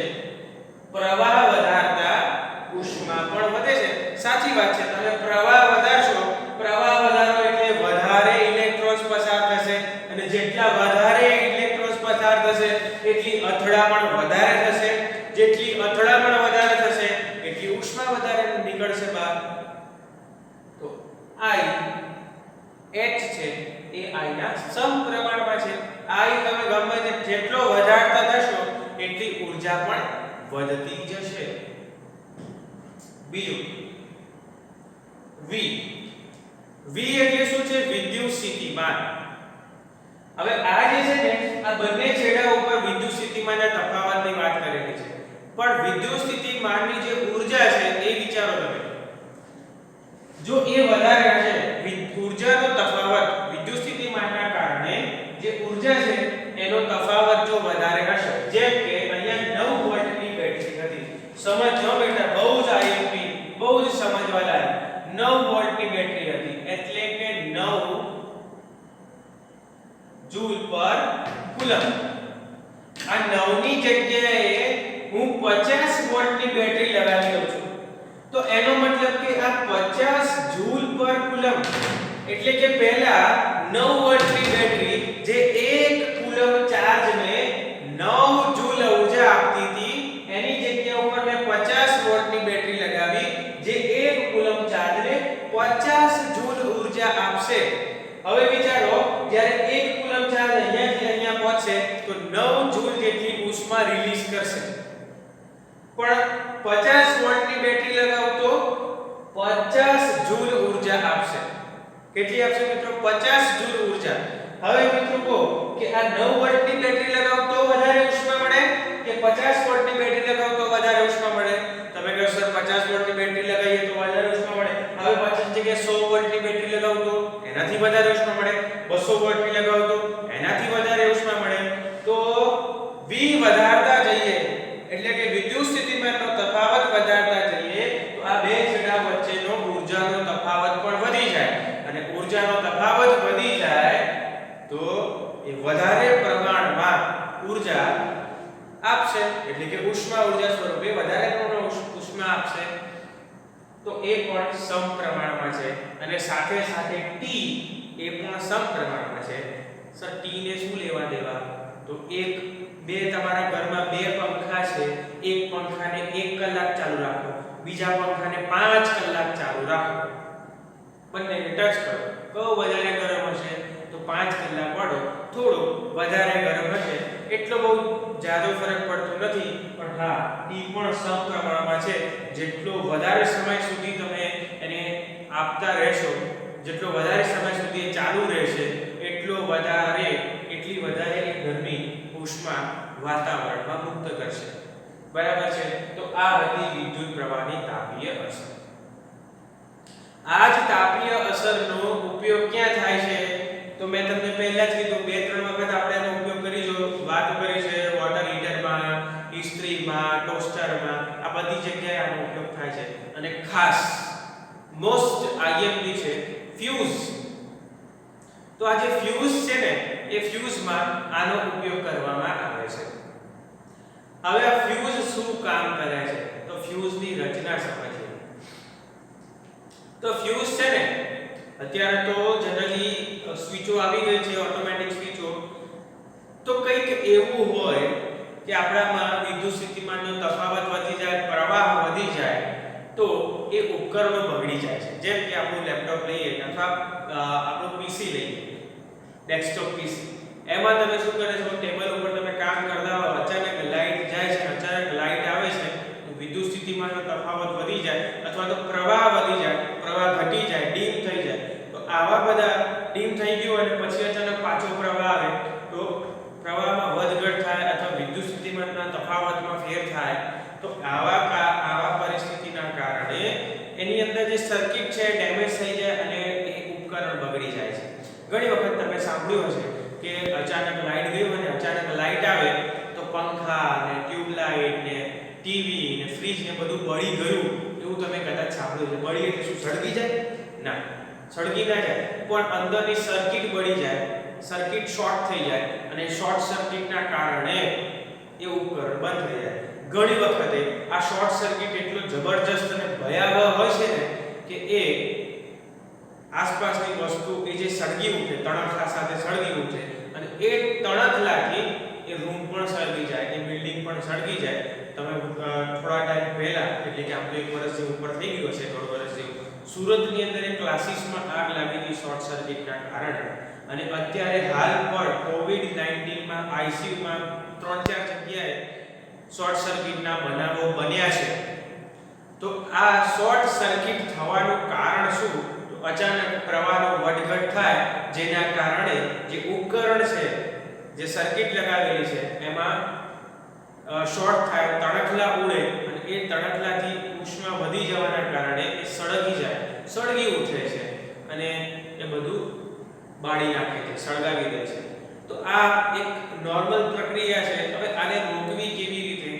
પ્રવાહ વધારતા ઉષ્મા પણ વધે છે. સાચી વાત છે. તમે પ્રવાહ વધારશો, પ્રવાહ વધારો એટલે વધારે ઇલેક્ટ્રોન્સ પસાર થશે અને જેટલા વધારે ઇલેક્ટ્રોન્સ પસાર થશે એટલી અથડામણ વધારે થશે. જેટલી અથડામણ વધારે થશે એટલી ઉષ્મા વધારે નીકળશે બહાર. તો I H છે એ I ના સમપ્રમાણમાં છે. I તમે ગમે તે જેટલો વધારતા થશો એટલી ઊર્જા પણ વધતી જશે. બીજું V. V એટલે શું છે? વિદ્યુત સ્થિતિમાન. હવે આ જે છે ને આ બંને છેડા ઉપર વિદ્યુત સ્થિતિમાનના તફાવતની વાત કરેલી છે. પણ વિદ્યુત સ્થિતિમાનની જે ઊર્જા છે એ વિચારો તમે. જો એ વધારે હશે ઊર્જાનો તફાવત વિદ્યુત સ્થિતિમાનના કારણે જે ઊર્જા છે એનો તફાવત જો વધારે હશે, જેમ કે અહીંયા 9 વોલ્ટની બેટરી હતી. સમજજો બેટા, બહુ જ આઈએમપી, બહુ જ સમજવાલા. 9 વોલ્ટની બેટરી હતી એટલે કે 9 જૂલ પર કુલમ. આ 9 ની જગ્યાએ હું 50 વોલ્ટની બેટરી લગાવી દઉં છું તો એનો મતલબ કે આ 50 જૂલ પર કુલમ એટલે કે પહેલા 9 વોલ્ટની બેટરી જે 1 કુલમ ચાર્જને 9 જૂલ ઊર્જા આપતી હતી એની જગ્યા ઉપર મેં 50 વોલ્ટની બેટરી લગાવી જે 1 કુલમ ચાર્જને 50 જૂલ ઊર્જા આપશે. હવે વિચારો, જ્યારે 1 કુલમ ચાર્જ અહીંયાથી અહીંયા પહોંચશે તો 9 જૂલ જેટલી ઉષ્મા રિલીઝ કરશે. પણ 50 વોલ્ટની બેટરી લગાવો તો 50 જૂલ ઊર્જા આપશે. કેટલી આપશે મિત્રો? 50 જૂલ ઊર્જા. હવે મિત્રો કહો કે આ 9 વોલ્ટની બેટરી લગાવો તો વધારે ઉષ્મા મળે કે 50 વોલ્ટની બેટરી લગાવો તો વધારે ઉષ્મા મળે? તમે કહો સર 50 વોલ્ટની બેટરી લગાવીએ તો વધારે ઉષ્મા મળે. હવે 50 જગ્યાએ 100 વોલ્ટની બેટરી લગાવો તો એનાથી વધારે ઉષ્મા મળે. 200 વોલ્ટની લગાવો તો એનાથી વધારે ઉષ્મા મળે. તો V વધારતા જઈએ એટલે કે વિદ્યુત સ્થિતિમાનનો તફાવત વધારતા જઈએ તો આ બે છેડા વચ્ચેનો ઊર્જાનો તફાવત પણ વધી જાય અને ઊર્જાનો તફાવત વધી જાય તો એ વધારે પ્રમાણમાં ઊર્જા આપશે એટલે કે ઉષ્મા ઊર્જા સ્વરૂપે વધારે પ્રમાણમાં ઉષ્મા આપશે. તો એ પણ સમપ્રમાણમાં છે અને સાથે સાથે T એ પણ સમપ્રમાણમાં છે. સર T ને શું લેવા દેવા? તો એક બે તમારા ઘરમાં બે પંખા છે, એક પંખાને 1 કલાક ચાલુ રાખો, બીજા પંખાને 5 કલાક ચાલુ રાખો. બંનેને ટચ કરો, કયો વધારે ગરમ હશે? તો 5 કલાક વાળો થોડો વધારે ગરમ હશે. એટલો બહુ જાજો ફરક પડતો નથી, પણ હા T પણ સમપ્રમાણમાં છે. જેટલો વધારે સમય સુધી તમે એને આપતા રહેશો, જેટલો વધારે સમય સુધી એ ચાલુ રહેશે એટલી વધારે ગરમી ઉષ્મા વાતાવરણમાં મુક્ત કરશે. બરાબર છે? તો આ હતી વિદ્યુત પ્રવાહની તાપીય અસર. આ જ તાપીય અસરનો ઉપયોગ ક્યાં થાય છે? તો મેં તમને પહેલા જ કીધું, 2-3 વખત આપણે એનો ઉપયોગ વાત કરી છે. વોટર હીટરમાં, ઇસ્ત્રીમાં, ટોસ્ટરમાં, આ બધી જગ્યાએ આનો ઉપયોગ થાય છે. અને ખાસ મોસ્ટ આઈએમપી છે ફ્યુઝ. તો આ જે ફ્યુઝ છે ને એ ફ્યુઝમાં આનો ઉપયોગ કરવામાં આવે છે. હવે આ ફ્યુઝ શું કામ કરે છે? તો ફ્યુઝની રચના સમજીએ. તો ફ્યુઝ છે ને અત્યારે તો જનરલી સ્વિચો આવી ગઈ છે, ઓટોમેટિક સ્વિચો. તો કંઈક એવું હોય કે આપણામાં વિદ્યુત સ્થિતિમાનનો તફાવત વધી જાય, પ્રવાહ વધી જાય, તો એ ઉપકરણો બગડી જાય છે. જેમ કે આપણું લેપટોપ લઈએ અથવા આપણું પીસી લઈએ, ડેસ્કટોપ પીસી. એમાં તમે શું કરે છો, ટેબલ ઉપર તમે કામ કરતા હો, અચાનક લાઈટ જાય છે, અચાનક લાઈટ આવે છે, તો વિદ્યુત સ્થિતિમાનનો તફાવત વધી જાય અથવા તો પ્રવાહ વધી જાય, પ્રવાહ ઘટી જાય, ડીમ થઈ જાય. તો આવા બધા ડીમ થઈ ગયું અને પછી અચાનક પાછો પ્રવાહ આવે તો પ્રવાહમાં વધઘટ થાય અથવા વિદ્યુત સ્થિતિમાનના તફાવતમાં ફેર થાય. તો આવા પરિસ્થિતિના કારણે એની અંદર જે સર્કિટ છે ડેમેજ થઈ જાય અને એ ઉપકરણ બગડી જાય છે. ઘણી વખત તમે સાંભળ્યું હશે કે અચાનક લાઈટ ગઈ અને અચાનક લાઈટ આવે તો પંખા ને ટ્યુબલાઇટ ને ટીવી ને ફ્રીજ ને બધું બળી ગયું, એવું તમે કદાચ સાંભળ્યું છે. બળી એટલે શું, સળગી જાય? ના, સળગી ના જાય, પણ અંદરની સર્કિટ બળી જાય, સર્કિટ શોર્ટ થઈ જાય અને શોર્ટ સર્કિટના કારણે એ ઉપકરણ બંધ થઈ જાય. ઘણી વખતે આ શોર્ટ સર્કિટ એટલો જબરજસ્ત અને ભયાવહ હોય છે ને કે એ આસપાસની વસ્તુ એ જે સળગી ઉઠે, તણખલા સાથે સળગી ઉઠે અને એ તણખલાથી એ રૂમ પણ સળગી જાય, એ બિલ્ડિંગ પણ સળગી જાય. તમે થોડા ટાઈમ પહેલા, એટલે કે આપણે 1 વર્ષ જેવું ઉપર થઈ ગયું છે, 1.5 વર્ષ જેવું, સુરતની અંદર એક ક્લાસીસમાં આગ લાગી હતી શોર્ટ સર્કિટના કારણે. અને અત્યારે હાલ પણ કોવિડ-19 માં આઈસીયુમાં 3-4 જગ્યાએ શોર્ટ સર્કિટના બનાવો બન્યા છે. તો આ શોર્ટ સર્કિટ થવાનું કારણ શું? તો અચાનક પ્રવાહનો વધઘટ થાય, જેના કારણે જે ઉપકરણ છે, જે સર્કિટ લગાવેલી છે, એમાં શોર્ટ થાય, તણખલા ઉડે અને એ તણખલાથી ઉષ્મા વધી જવાના કારણે એ સળગી જાય, સળગી ઉઠે છે અને એ બધું બાળી નાખે છે, સળગાવી દે છે. તો આ એક નોર્મલ પ્રક્રિયા છે. હવે આને રોકવી કેવી રીતે?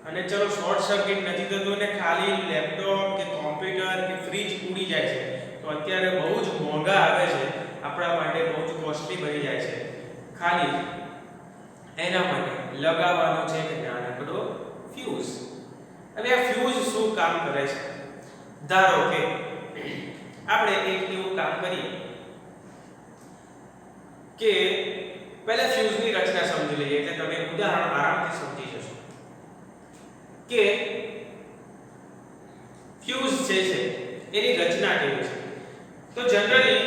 અને ચલો શોર્ટ સર્કિટ નથી થતું ને ખાલી લેપટોપ કે કોમ્પ્યુટર કે ફ્રીજ ઉડી જાય છે, તો અત્યારે બહુ જ મોંઘા આવે છે, આપણા માટે બહુ જ કોસ્ટલી બની જાય છે. ખાલી એના માટે લગાવવાનો છે કે નાનકડો ફ્યુઝ. હવે આ ફ્યુઝ શું કામ કરે છે? ધારો કે આપણે એક એવું કામ કરીએ કે પહેલા ફ્યુઝની રચના સમજી લઈએ, એટલે તમે ઉદાહરણ આરામથી સમજી જશો કે ફ્યુઝ જે છે એની રચના કેવી છે. તો જનરલી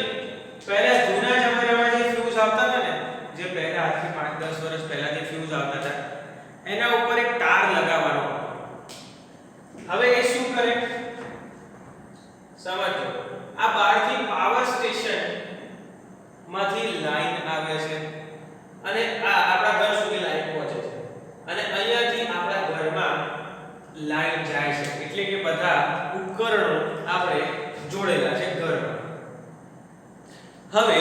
પહેલા જૂના જમાનામાં જે ફ્યુઝ આવતા હતા ને, જે પહેલા આજથી 5-10 વર્ષ પહેલા જે ફ્યુઝ આવતા હતા, એના ઉપર એક તાર લગાવવાનો હતો. હવે એ શું કરે? સમજો, આ બહારથી પાવર સ્ટેશન માંથી લાઈન આવે છે અને આ આપણા ઘર સુધી લાઈન પહોંચે છે અને અહીંયાથી આપણા ઘરમાં લાઈન જાય છે, એટલે કે બધા ઉપકરણો આપણે જોડેલા છે ઘરમાં. હવે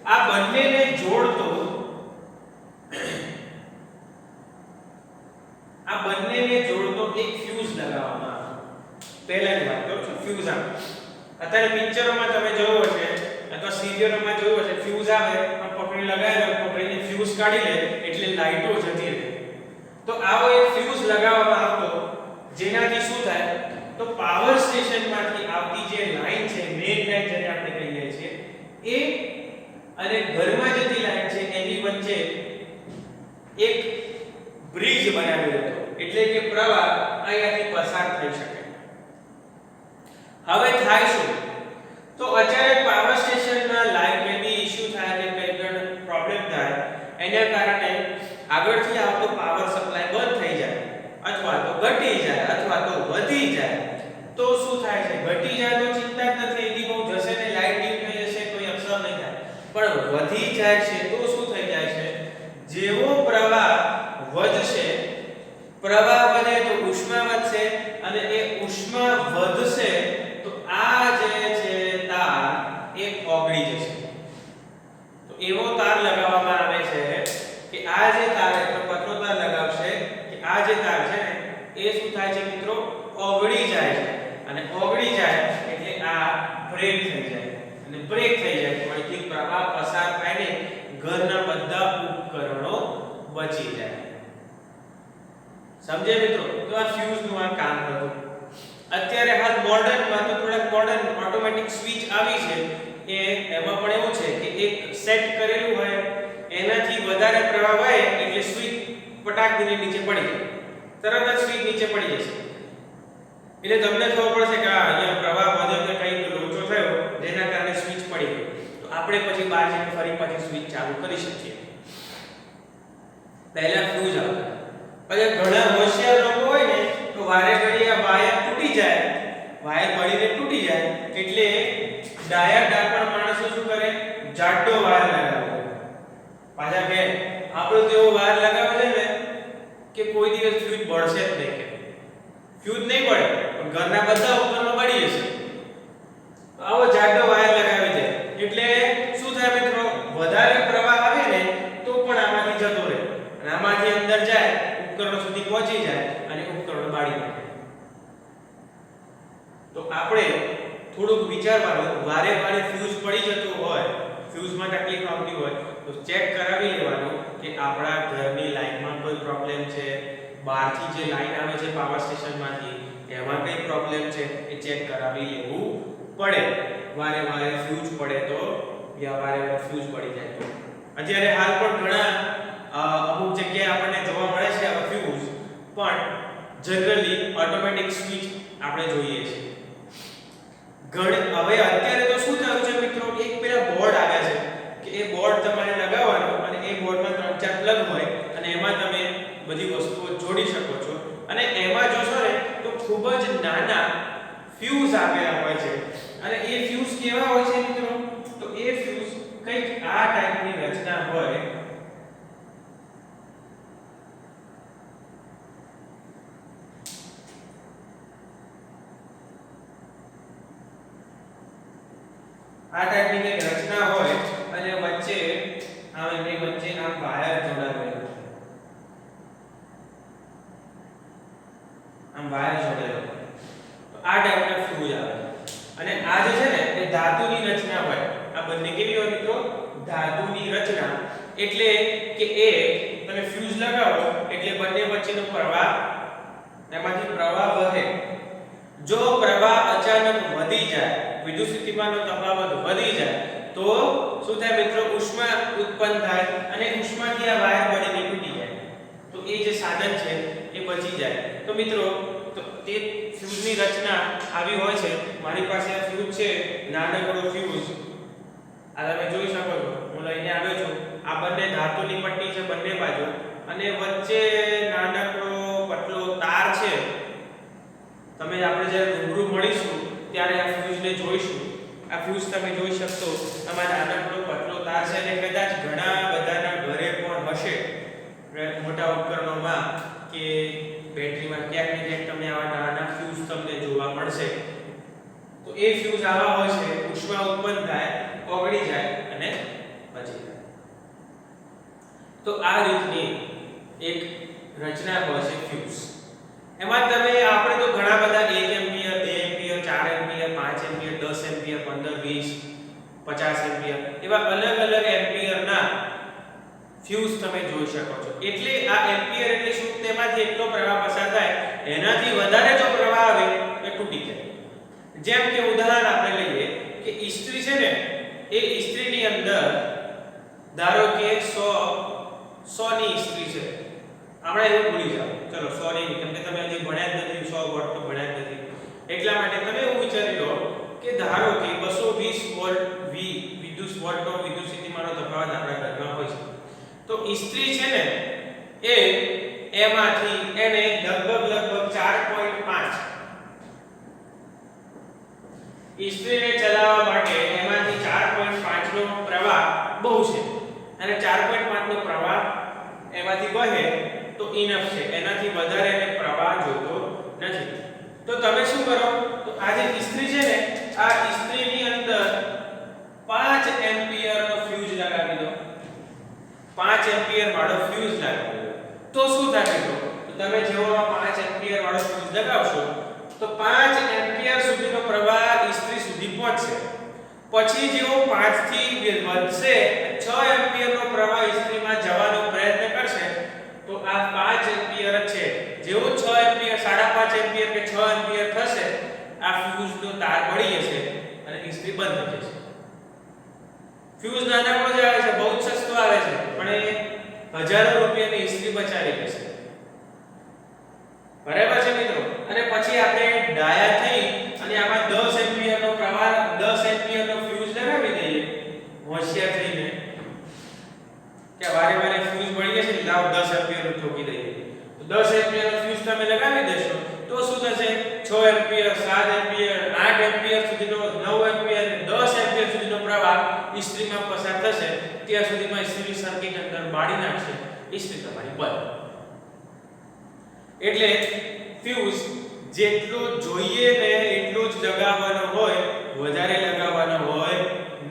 આ બંનેને જોડતો એક ફ્યુઝ લગાવવામાં આવે. પહેલાની વાત કરું છું, ફ્યુઝ આવે. અત્યારે પિક્ચરોમાં તમે જોયું હશે અથવા સિરિયલોમાં જોયું હશે, ફ્યુઝ આવે પણ પકડી લગાવે, પકડીને ફ્યુઝ કાઢી લે એટલે લાઈટો જતી રહે. તો આવો એક ફ્યુઝ લગાવવામાં આવતો, જેનાથી શું થાય? તો પાવર સ્ટેશનમાંથી આવતી જે લાઈન છે, મેઇન લાઈન જેને આપણે કહીએ છીએ, એ અને ઘરમાં જતી લાઈન છે, એની વચ્ચે એક બ્રિજ બનાવેલો હતો, એટલે કે પ્રવાહ અહીંયાથી પસાર થઈ શકે. હવે થાય શું? તો અચાનક પાવર સ્ટેશનમાં લાઈન મે બી ઇશ્યુ થાય કે કંઈ પણ પ્રોબ્લેમ થાય, એના કારણે આગળથી આવતો પાવર સપ્લાય બંધ થઈ જાય અથવા તો ઘટી જાય અથવા તો વધી જાય. તો શું થાય છે? ઘટી જાય તો ચિંતા જ નથી, એની બહુ જશે ને, લાઈટ ડીમ થઈ જશે, કોઈ અસર નહીં થાય. પણ વધી જાય છે તો શું થઈ જાય છે? જેવો પ્રવાહ વધશે, પ્રવાહ વધે તો ઉષ્મા વધશે અને એ ઉષ્મા વધશે તો આ જે છે તાર એ ઓગળી જશે. તો એવો તાર લગાવવામાં આવે છે કે આ જે તાર એટલો પતલો તાર લગાવશે કે આ જે તાર છે ને એ શું થાય છે મિત્રો? ઓગળી જાય છે. અને ઓગળી જાય એટલે આ બ્રેક થઈ જાય અને બ્રેક થઈ જાય તો અહીંથી પ્રવાહ પસાર થાય ને ઘરના બધા ઉપકરણો બચી જાય. સમજે મિત્રો? તો આ ફ્યુઝ નું આ કામ હતું. અત્યારે હાલ મોડર્નમાં તો થોડા મોડર્ન ઓટોમેટિક સ્વિચ આવી છે એમાં પણ એવું છે કે એક સેટ કરેલું હોય એનાથી વધારે પ્રવાહ વહે એટલે સ્વિચ પટાક દઈને નીચે પડી જાય, તરત જ સ્વિચ નીચે પડી જશે. એટલે તમને ખબર પડશે કે અહીંયા પ્રવાહ વધ્યો કે કંઈક લોચો થયો જેના કારણે સ્વિચ પડી ગઈ. તો આપણે પછી બહાર જઈને ફરી પાછી સ્વિચ ચાલુ કરી શકીએ. પહેલા ફ્યુઝ આવતા, પછી ઘણા હોશિયાર લોકો હોય ને તો વારે ઘડી આ વાયર તૂટી જાય, વાયર બળીને તૂટી જાય એટલે ડાયા ડાપણ માણસો શું કરે, જાડો વાયર લગાવે. પાછા કે આપણે તો એવો વાયર લગાવે છે ને કે કોઈ દિવસ ફ્યુઝ બળશે જ નહીં, કે ફ્યુઝ નહીં બળે પણ ઘરના બધા ઉપકરણો બળી જશે. આવો જાડો વાયર લગાવી દે એટલે શું થાય મિત્રો, વધારે પ્રવાહ આવે ને તો પણ આમાંથી જતો રહે અને આમાંથી અંદર જાય ઉપકરણો સુધી પહોંચી જાય અને ઉપકરણો બાળી નાખે. તો આપણે થોડુંક વિચારવાનું, વારે વારે ફ્યુઝ પડી જતું હોય, ફ્યુઝમાં તકલીફ આવતી હોય તો ચેક કરાવી લેવાનું કે આપણા ઘરની લાઈનમાં કોઈ પ્રોબ્લેમ છે, બહારથી જે લાઈન આવે છે પાવર સ્ટેશનમાંથી એમાં કઈ પ્રોબ્લેમ છે એ ચેક કરાવી લેવું પડે. વારે વારે ફ્યુઝ પડે તો યા વારે વારે ફ્યુઝ પડી જાય તો. અત્યારે હાલ પણ ઘણા અમુક જગ્યાએ આપણને જોવા મળે છે આવા ફ્યુઝ, પણ જનરલી ઓટોમેટિક સ્વિચ આપણે જોઈએ છીએ. હવે અત્યારે તો શું થયું છે મિત્રો, એક પેલા બોર્ડ આવ્યા છે કે એ બોર્ડ તમારે લગાવવાનો અને એ બોર્ડમાં 3-4 પ્લગ હોય અને એમાં તમે બધી વસ્તુઓ જોડી શકો છો. અને એમાં જોશો ને તો ખૂબ જ નાના ફ્યુઝ આપેલા હોય છે અને એ ફ્યુઝ કેવા હોય છે મિત્રો, તો એ ફ્યુઝ કંઈક આ ટાઈપની રચના હોય. આ ટાઈપની કંઈક રચના હોય અને વચ્ચે એમની વચ્ચે આમ વાયર જોડાયેલો છે, આમ વાયર જોડાયેલો. તો આ ટાઈપના ફ્યુઝ આવે અને આ જે છે ને એ ધાતુની રચના હોય. આ બંને કેવી હોય મિત્રો, ધાતુની રચના. એટલે કે એ તમે ફ્યુઝ લગાવો એટલે બંને વચ્ચેનો પ્રવાહ, એમાંથી પ્રવાહ વહે. જો પ્રવાહ અચાનક વધી જાય, વિદ્યુત સ્થિતિમાનનો તફાવત વધી જાય તો શું થાય મિત્રો, ઉષ્મા ઉત્પન્ન થાય અને ઉષ્માથી આ વાયર બળીને તૂટી જાય. તો એ જે સાધન છે એ બચી જાય. તો મિત્રો તો તે ફ્યુઝની રચના આવી હોય છે. મારી પાસે આ ફ્યુઝ છે, નાનકડો ફ્યુઝ. આ તમે જોઈ શકો છો, હું લઈને આવ્યો છું. આ બંને ધાતુની પટ્ટી છે બંને બાજુ અને વચ્ચે નાનકડો પતલો તાર છે. તમે આપણે જ્યારે રૂબરૂ મળીશું ત્યારે આ ફ્યુઝને જોઈશું. આ ફ્યુઝ તમે જોઈ શકશો, તમારા નાનકડો પતલો તાર છે અને કદાચ ઘણા બધાના ઘરે પણ હશે મોટા ઉપકરણોમાં કે બેટરીમાં ક્યાંક ને ક્યાંક તમને આવા નાના ફ્યુઝ તમને જોવા મળશે. તો એ ફ્યુઝ આવા હોય છે, ઉષ્મા ઉત્પન્ન થાય, ઓગળી જાય અને બચી જાય. તો આ રીતની એક રચના હોય છે ફ્યુઝ. એમાં તમે આપણે તો ઘણા બધા 1 ampere, 2 ampere, 4 ampere, 5 ampere, 10 ampere, 15, 20, 50 ampere એવા અલગ અલગ એમ્પિયરના ફ્યુઝ તમે જોઈ શકો છો. એટલે આ એમ્પિયર એટલે શું, તેમાંથી એટલો પ્રવાહ પસાર થાય, એનાથી વધારે જો પ્રવાહ આવે તો તૂટી જાય. જેમ કે ઉદાહરણ આપણે લઈએ કે ઇસ્ત્રી છે ને, એ ઇસ્ત્રીની અંદર ધારો કે 100 ની ઇસ્ત્રી છે. આપણે એવું ભૂલી જાવ, ચલો 100 ની, કેમ કે તમે હજી ભણ્યા જ નથી, 100 વોટ તો ભણ્યા જ નથી. એટલા માટે તમે એવું વિચારી લો કે ધારો કે 220 વોલ્ટ વિદ્યુત વોલ્ટનો વિદ્યુત સ્થિતિમાનનો તફાવત આપણા ઘરમાં હોય છે. તો ઇસ્ત્રી છે ને એ એમાંથી એને લગભગ 4.5 ઇસ્ત્રીને ચલાવવા માટે એમાંથી 4.5 નો પ્રવાહ બહુ છે અને 4.5 નો પ્રવાહ એમાંથી વહે તો ઇનફ છે. એનાથી વધારે એને પ્રવાહ જોતો નથી. તો તમે શું કરો, તો આ જે ઇસ્ત્રી છે ને, આ ઇસ્ત્રીની અંદર 5 એમ્પિયર નો ફ્યુઝ લગાવી દો. 5 એમ્પિયર વાળો ફ્યુઝ લગાવી દો તો શું થાય મિત્રો, તો તમે જેવો આ 5 એમ્પિયર વાળો ફ્યુઝ લગાવશો તો 5 એમ્પિયર સુધીનો પ્રવાહ ઇસ્ત્રી સુધી પહોંચશે. પછી જેવો 5 થી વધશે, 6 એમ્પિયરનો પ્રવાહ ઇસ્ત્રીમાં જવાનો પ્રયત્ન કરશે તો આ 5 એમ્પિયર છે, જેવો 6 એમ્પિયર, 5.5 એમ્પિયર કે 6 એમ્પિયર થશે, આ ફ્યુઝનો તાર બળી જશે ઇસ્ત્રી બંધ થઈ જશે. ફ્યુઝ નાનકડો જ આવે છે, બહુ જ સસ્તો આવે છે, પણ એ હજારો રૂપિયાની ઇસ્ત્રી બચાવી લેશે. બરાબર છે મિત્રો. અને પછી આપણે ડાયા થઈ અને આમાં 10 એમ્પિયરનો પ્રવાહ 10 એમ્પિયરનો ફ્યુઝ લગાવી દઈએ હોશિયાર થઈને કે વારે વારે ફ્યુઝ બળી જશે, લાવ 10 એમ્પિયરનું ઠોકી દઈએ. તો 10 એમ્પિયરનો ફ્યુઝ તમે લગાવી દેશો તો શું થશે? 6 એમ્પિયર, 7 એમ્પિયર, 8 એમ્પિયર સુધીનો, 9 એમ્પિયર, 10 એમ્પિયર સુધીનો પ્રવાહ ઇસ્ત્રીમાં પસાર થશે. ત્યાં સુધીમાં ઇસ્ત્રી સર્કિટ અંદર બાળી નાખશે, ઇસ્ત્રી તમારી બંધ. એટલે ફ્યુઝ જેટલું જોઈએ ને એટલું જ લગાવવાનો હોય, વધારે લગાવવાનો હોય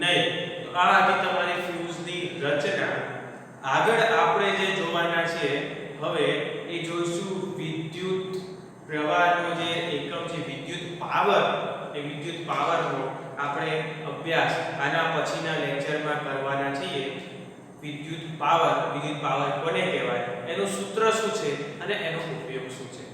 નહીં. તો આ હતી તમારી ફ્યુઝની રચના. આગળ આપણે જે જોવાના છે હવે એ જોઈશું વિદ્યુત પ્રવાહનો જે એકમ છે વિદ્યુત પાવર. એ વિદ્યુત પાવરનો આપણે અભ્યાસ આના પછીના લેક્ચરમાં કરવાના છીએ. વિદ્યુત પાવર કોને કહેવાય, એનું સૂત્ર શું છે અને એનો ઉપયોગ શું છે.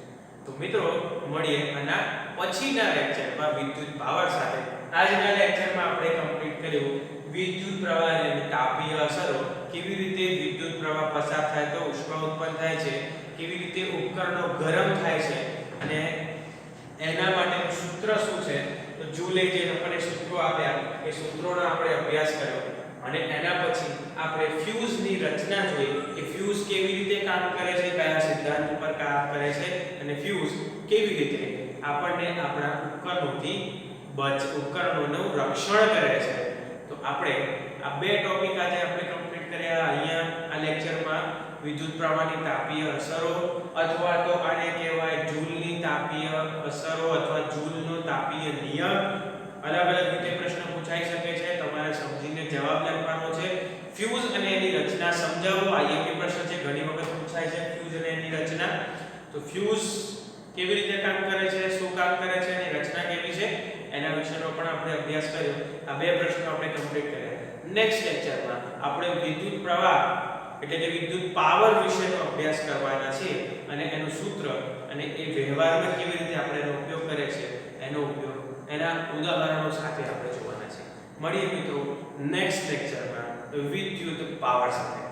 તો મિત્રો મળીએ આના પછીના લેક્ચરમાં વિદ્યુત પાવર સાથે. આજના લેક્ચરમાં આપણે કમ્પ્લીટ કર્યું વિદ્યુત પ્રવાહ અને તાપીય અસરો, કેવી રીતે વિદ્યુત પ્રવાહ પસાર થાય તો ઉષ્મા ઉત્પન્ન થાય છે, કેવી રીતે ઉપકરણો ગરમ થાય છે અને એના માટેનું સૂત્ર શું છે. તો જૂલે જે આપણને સૂત્રો આપ્યા એ સૂત્રોનો આપણે અભ્યાસ કર્યો. અને એના પછી આપણે ફ્યુઝની રચના જોઈ કે ફ્યુઝ કેવી રીતે કામ કરે છે, કયા સિદ્ધાંત ઉપર કામ કરે છે અને ફ્યુઝ કેવી રીતે આપણને આપણા ઉપકરણોનું રક્ષણ કરે છે. તો આપણે આ બે ટોપિક આજે આપણે કમ્પ્લીટ કર્યા. અહીંયા આ લેક્ચરમાં વિદ્યુત પ્રવાહની તાપીય અસરો અથવા તો આને કહેવાય જૂલની તાપીય અસરો અથવા જૂલનો તાપીય નિયમ. અલગ અલગ રીતે પ્રશ્ન પૂછાઈ શકે છે, તમારે સમજીને જવાબ લખવાનો છે. ફ્યુઝ અને એની રચના સમજાવો. આઈએમપી પ્રશ્ન છે, ઘણી વખત પૂછાય છે ફ્યુઝ અને એની રચના. તો ફ્યુઝ કેવી રીતે કામ કરે છે, શું કામ કરે છે અને રચના કેવી છે એના વિશેનો પણ આપણે અભ્યાસ કર્યો. આ બે પ્રશ્નો આપણે કમ્પ્લીટ કર્યા. નેક્સ્ટ લેક્ચરમાં આપણે વિદ્યુત પ્રવાહ એટલે કે વિદ્યુત પાવર વિશેનો અભ્યાસ કરવાના છીએ અને એનું સૂત્ર અને એ વ્યવહારમાં કેવી રીતે આપણે એનો ઉપયોગ કરે છે એનો ઉપયોગ એના ઉદાહરણો સાથે આપણે જોવાના છે. મળીએ મિત્રો નેક્સ્ટ લેક્ચરમાં વિદ્યુત પાવર સાથે.